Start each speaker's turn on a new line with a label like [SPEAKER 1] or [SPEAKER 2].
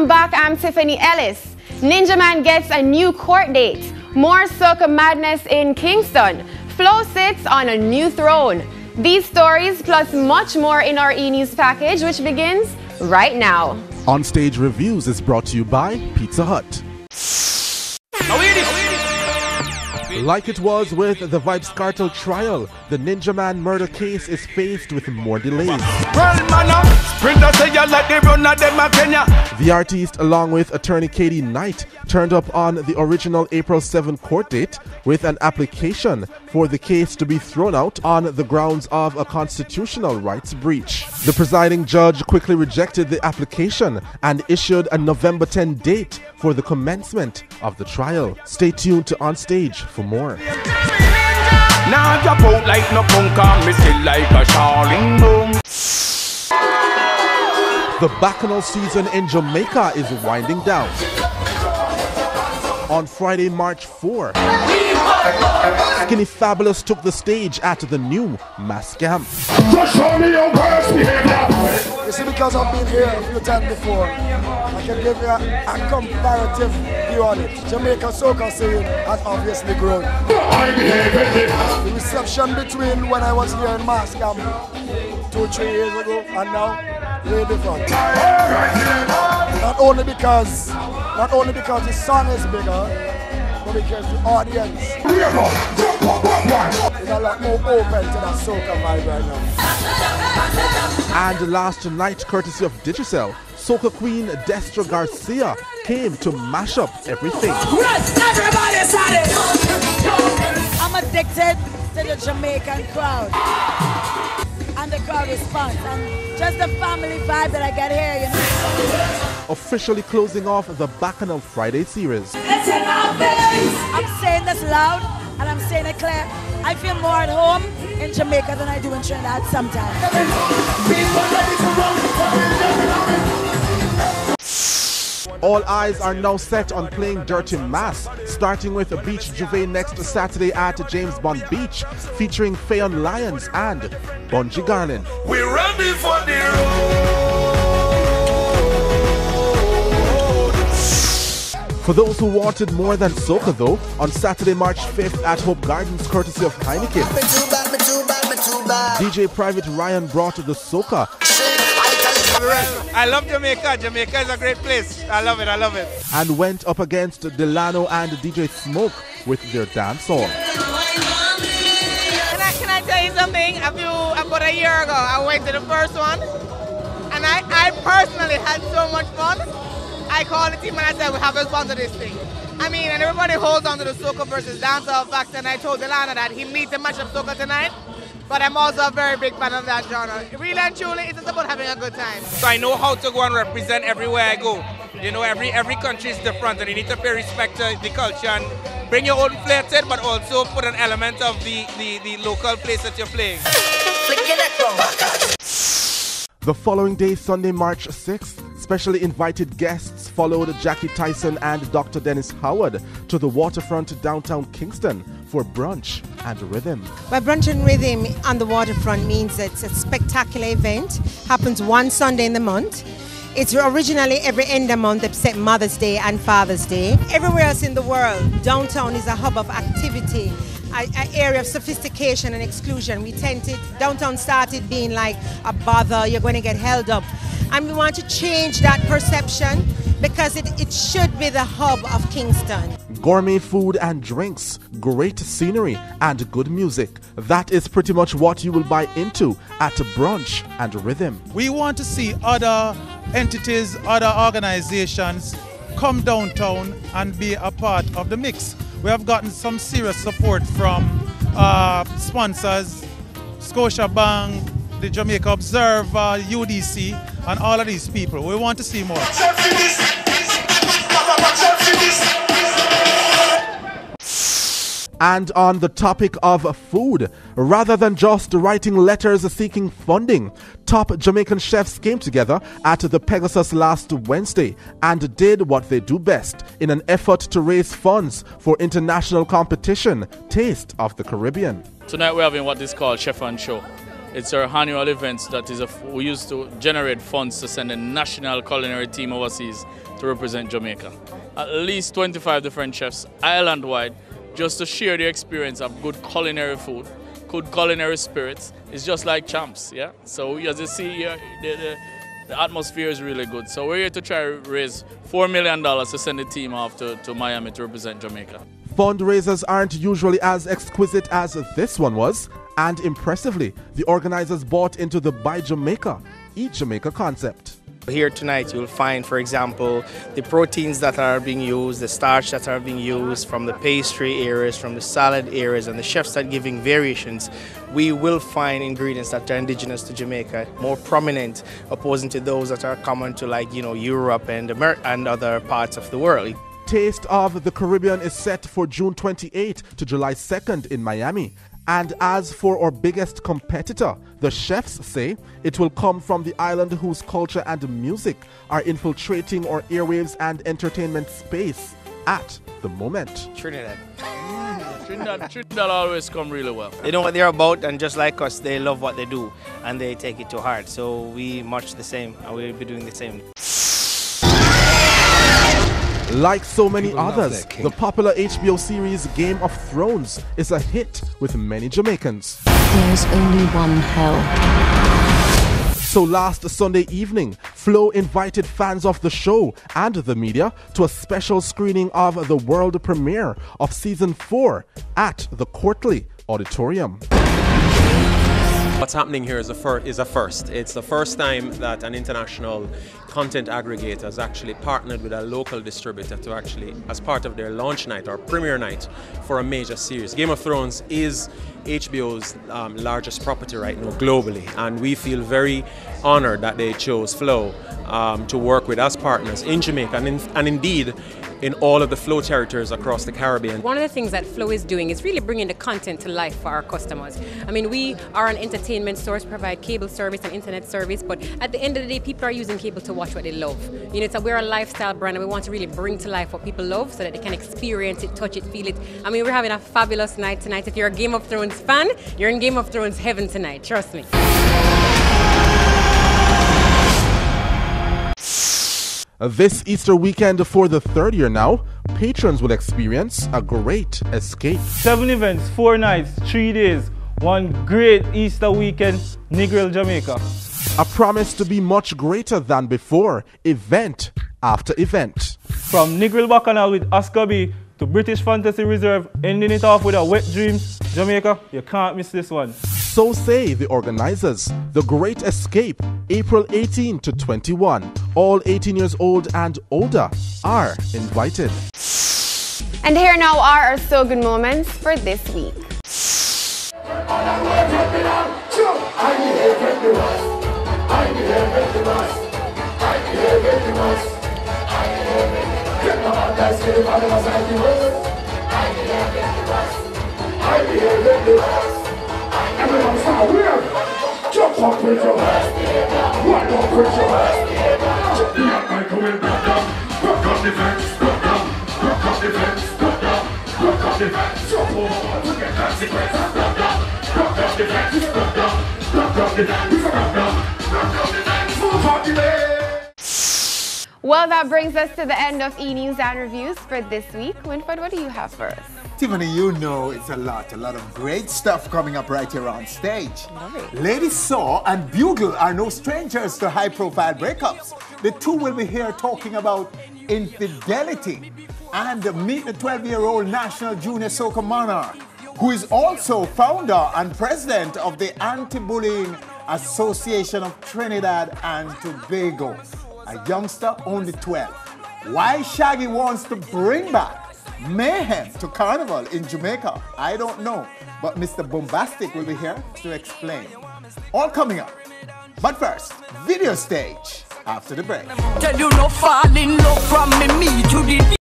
[SPEAKER 1] Welcome back, I'm Tiffany Ellis. Ninja Man gets a new court date. More soca madness in Kingston. Flo sits on a new throne. These stories plus much more in our E-News package, which begins right now.
[SPEAKER 2] Onstage Reviews is brought to you by Pizza Hut. Like it was with the Vybz Kartel trial, the Ninja Man murder case is faced with more delays. The artist, along with attorney Katie Knight, turned up on the original April 7 court date with an application for the case to be thrown out on the grounds of a constitutional rights breach. The presiding judge quickly rejected the application and issued a November 10 date for the commencement of the trial. Stay tuned to Onstage for more.
[SPEAKER 3] Now drop out like no punk, me still like a Charling boom.
[SPEAKER 2] The Bacchanal season in Jamaica is winding down. On Friday, March 4, Skinny Fabulous took the stage at the new Mass Camp.
[SPEAKER 4] Just show me your worst behavior. You see, because I've been here a few times before, I can give you a comparative view on it. Jamaica soca scene has obviously grown. The reception between when I was here in Mass Camp 2-3 years ago and now, way different. Not only because the song is bigger, but because the audience is a lot more open to that soca vibe right now.
[SPEAKER 2] And last night, courtesy of Digicel, soca queen Destra Garcia came to mash up everything.
[SPEAKER 5] I'm addicted to the Jamaican crowd and the crowd response and just the family vibe that I get here, you know.
[SPEAKER 2] Officially closing off the Bacchanal Friday series.
[SPEAKER 5] I'm saying this loud and I'm saying it clear. I feel more at home in Jamaica than I do in Trinidad sometimes.
[SPEAKER 2] All eyes are now set on playing Dirty Mass, starting with Beach Juve next Saturday at James Bond Beach, featuring Fayon Lyons and Bungie Garlin.
[SPEAKER 3] We're ready for the road.
[SPEAKER 2] For those who wanted more than soca though, on Saturday, March 5th at Hope Gardens, courtesy of Heineken, DJ Private Ryan brought the soca.
[SPEAKER 6] I love Jamaica. Jamaica is a great place. I love it.
[SPEAKER 2] And went up against Delano and DJ Smoke with their dance song.
[SPEAKER 6] Can I tell you something? About a year ago, I went to the first one, and I personally had so much fun. I called the team and I said, we have to sponsor this thing. I mean, and everybody holds on to the soca versus dancehall fact, and I told Delano that he needs to match up soca tonight. But I'm also a very big fan of that genre. Really and truly, it's just about having a good time. So I know how to go and represent everywhere I go. You know, every country is different, and you need to pay respect to the culture and bring your own flair to it, but also put an element of the local place that you're playing.
[SPEAKER 2] The following day, Sunday, March 6th, specially invited guests followed Jackie Tyson and Dr. Dennis Howard to the waterfront downtown Kingston for Brunch and Rhythm.
[SPEAKER 7] Well, Brunch and Rhythm on the waterfront means it's a spectacular event. Happens one Sunday in the month. It's originally every end of month except Mother's Day and Father's Day. Everywhere else in the world, downtown is a hub of activity, an area of sophistication and exclusion. Downtown started being like a bother, you're going to get held up. And we want to change that perception because it should be the hub of Kingston.
[SPEAKER 2] Gourmet food and drinks, great scenery and good music. That is pretty much what you will buy into at Brunch and Rhythm.
[SPEAKER 8] We want to see other entities, other organizations come downtown and be a part of the mix. We have gotten some serious support from sponsors, Scotiabank, the Jamaica Observer, UDC, and all of these people. We want to see more.
[SPEAKER 2] And on the topic of food, rather than just writing letters seeking funding, top Jamaican chefs came together at the Pegasus last Wednesday and did what they do best in an effort to raise funds for international competition, Taste of the Caribbean.
[SPEAKER 9] Tonight we're having what is called Chef and Show. It's our annual event that we use to generate funds to send a national culinary team overseas to represent Jamaica. At least 25 different chefs, island-wide, just to share the experience of good culinary food, good culinary spirits. It's just like champs, yeah? So as you see here, the atmosphere is really good. So we're here to try to raise $4 million to send the team off to Miami to represent Jamaica.
[SPEAKER 2] Fundraisers aren't usually as exquisite as this one was, and impressively, the organizers bought into the Buy Jamaica, Eat Jamaica concept.
[SPEAKER 10] Here tonight you'll find, for example, the proteins that are being used, the starch that are being used from the pastry areas, from the salad areas, and the chefs are giving variations. We will find ingredients that are indigenous to Jamaica, more prominent, opposing to those that are common to, like, Europe and other parts of the world.
[SPEAKER 2] Taste of the Caribbean is set for June 28 to July 2nd in Miami. And as for our biggest competitor, the chefs say it will come from the island whose culture and music are infiltrating our airwaves and entertainment space at the moment.
[SPEAKER 10] Trinidad.
[SPEAKER 9] Trinidad always come really well.
[SPEAKER 10] They know what they're about, and just like us, they love what they do and they take it to heart. So we much the same, and we'll be doing the same.
[SPEAKER 2] Like so many others, the popular HBO series Game of Thrones is a hit with many Jamaicans.
[SPEAKER 11] There's only one hell.
[SPEAKER 2] So last Sunday evening, Flo invited fans of the show and the media to a special screening of the world premiere of Season 4 at the Courtly Auditorium.
[SPEAKER 12] What's happening here is a first. It's the first time that an international content aggregator has actually partnered with a local distributor to actually, as part of their launch night or premiere night for a major series. Game of Thrones is HBO's largest property right now globally, and we feel very honored that they chose Flo to work with as partners in Jamaica and indeed in all of the Flo territories across the Caribbean.
[SPEAKER 13] One of the things that Flo is doing is really bringing the content to life for our customers. I mean, we are an entertainment source, provide cable service and internet service, but at the end of the day, people are using cable to watch what they love. We're a lifestyle brand, and we want to really bring to life what people love so that they can experience it, touch it, feel it. I mean, we're having a fabulous night tonight. If you're a Game of Thrones fan, you're in Game of Thrones heaven tonight, trust me.
[SPEAKER 2] This Easter weekend for the third year now, patrons will experience a great escape.
[SPEAKER 14] 7 events, 4 nights, 3 days, one great Easter weekend, Negril, Jamaica.
[SPEAKER 2] A promise to be much greater than before, event after event.
[SPEAKER 14] From Negril Bacchanal with Oscar B to British Fantasy Reserve, ending it off with a Wet Dreams, Jamaica, you can't miss this one.
[SPEAKER 2] So say the organizers. The Great Escape, April 18 to 21. All 18 years old and older are invited.
[SPEAKER 1] And here now are our So Good moments for this week.
[SPEAKER 3] Everyone start weird. Jump up with your hands. Wind up with your hands. Jump the microwave, drop down. Rock up the fence, drop down. Rock up the fence, drop down. Rock up the fence. Jump over to get consequences, drop down. Rock up the fence, drop down. Rock up the fence, drop down. Rock up the fence, move on the way.
[SPEAKER 1] Well, that brings us to the end of E-News and Reviews for this week. Winford, what do you have for us?
[SPEAKER 15] Tiffany, it's a lot of great stuff coming up right here on stage.
[SPEAKER 1] Right.
[SPEAKER 15] Lady Saw and Bugle are no strangers to high-profile breakups. The two will be here talking about infidelity and meet the 12-year-old National Junior Soca Monarch, who is also founder and president of the Anti-Bullying Association of Trinidad and Tobago. A youngster, only 12. Why Shaggy wants to bring back mayhem to Carnival in Jamaica, I don't know. But Mr. Bombastic will be here to explain. All coming up. But first, Video Stage after the break.
[SPEAKER 16] Tell you no fall in love from me to the